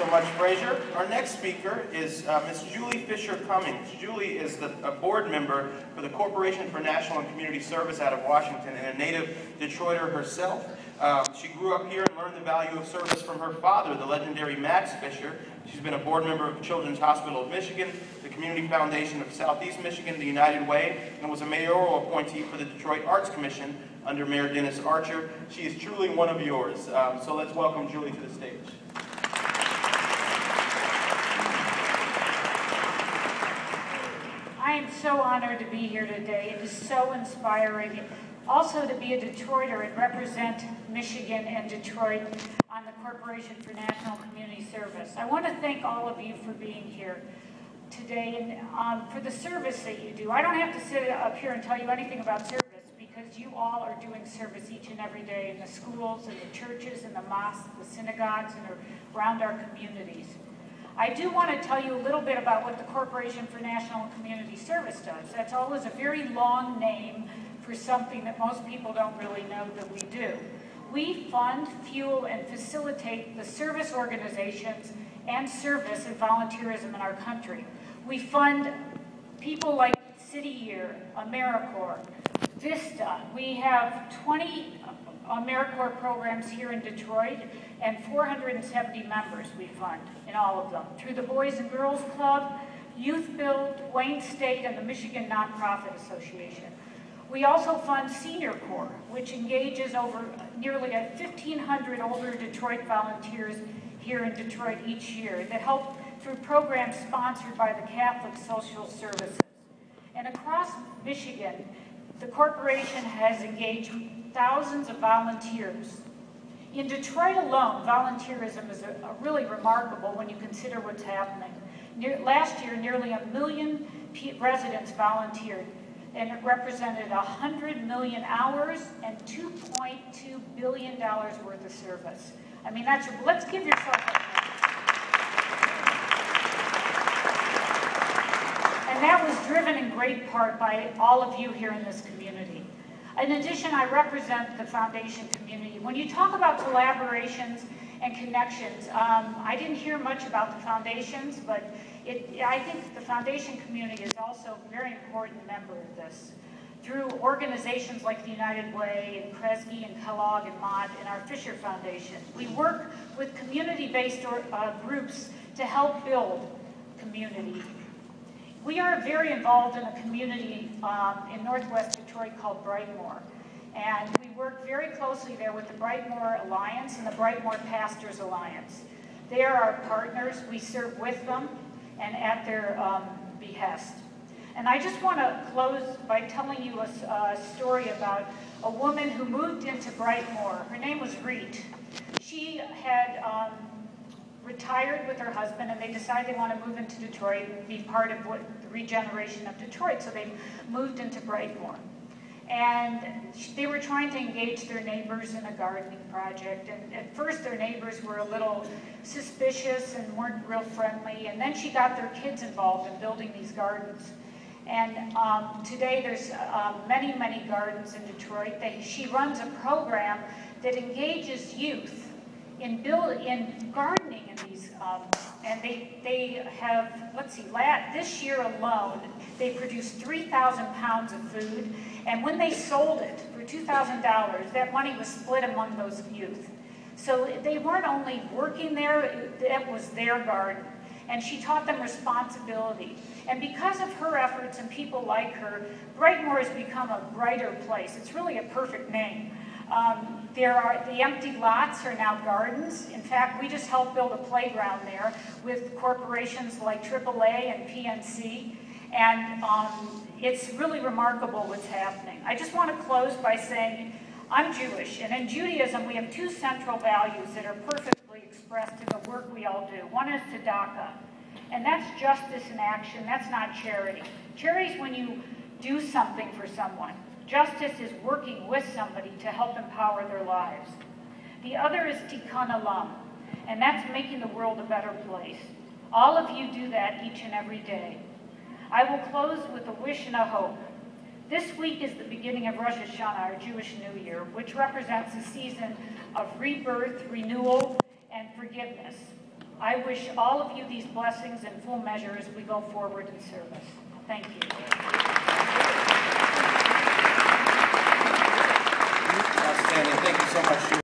so much, Fraser. Our next speaker is Ms. Julie Fisher Cummings. Julie is a board member for the Corporation for National and Community Service out of Washington and a native Detroiter herself. She grew up here and learned the value of service from her father, the legendary Max Fisher. She's been a board member of Children's Hospital of Michigan, the Community Foundation of Southeast Michigan, the United Way, and was a mayoral appointee for the Detroit Arts Commission under Mayor Dennis Archer. She is truly one of yours. So let's welcome Julie to the stage. I am so honored to be here today. It is so inspiring. Also to be a Detroiter and represent Michigan and Detroit on the Corporation for National Community Service. I want to thank all of you for being here today and for the service that you do. I don't have to sit up here and tell you anything about service because you all are doing service each and every day in the schools and the churches and the mosques, the synagogues, and around our communities. I do want to tell you a little bit about what the Corporation for National and Community Service does. That's always a very long name for something that most people don't really know that we do. We fund, fuel, and facilitate the service organizations and service and volunteerism in our country. We fund people like City Year, AmeriCorps, Vista. We have 20 AmeriCorps programs here in Detroit and 470 members we fund in all of them through the Boys and Girls Club, Youth Build, Wayne State, and the Michigan Nonprofit Association. We also fund Senior Corps, which engages over nearly 1,500 older Detroit volunteers here in Detroit each year that help through programs sponsored by the Catholic Social Services. And across Michigan, the corporation has engaged thousands of volunteers. In Detroit alone, volunteerism is really remarkable when you consider what's happening. Last year, nearly 1 million residents volunteered, and it represented 100 million hours and $2.2 billion worth of service. I mean, let's give yourself a hand. And that was driven in great part by all of you here in this community. In addition, I represent the foundation community. When you talk about collaborations and connections, I didn't hear much about the foundations, but I think the foundation community is also a very important member of this. Through organizations like the United Way and Kresge and Kellogg and Mott and our Fisher Foundation, we work with community-based groups to help build community. We are very involved in a community in Northwest Detroit called Brightmoor. And we work very closely there with the Brightmoor Alliance and the Brightmoor Pastors Alliance. They are our partners. We serve with them and at their behest. And I just want to close by telling you a story about a woman who moved into Brightmoor. Her name was Reet. She had retired with her husband, and they decided they want to move into Detroit and be part of the regeneration of Detroit, so they moved into Brightmoor. And they were trying to engage their neighbors in a gardening project. And at first their neighbors were a little suspicious and weren't real friendly. And then she got their kids involved in building these gardens. And today there's many, many gardens in Detroit. She runs a program that engages youth in gardening in these, and they have, let's see, this year alone, they produced 3,000 pounds of food, and when they sold it for $2,000, that money was split among those youth. So they weren't only working there, it was their garden. And she taught them responsibility. And because of her efforts and people like her, Brightmoor has become a brighter place. It's really a perfect name. The empty lots are now gardens. In fact, we just helped build a playground there with corporations like AAA and PNC. And it's really remarkable what's happening. I just want to close by saying I'm Jewish. And in Judaism, we have two central values that are perfectly expressed in the work we all do. One is tzedakah, and that's justice in action. That's not charity. Charity is when you do something for someone. Justice is working with somebody to help empower their lives. The other is tikkun olam, and that's making the world a better place. All of you do that each and every day. I will close with a wish and a hope. This week is the beginning of Rosh Hashanah, our Jewish New Year, which represents a season of rebirth, renewal, and forgiveness. I wish all of you these blessings in full measure as we go forward in service. Thank you.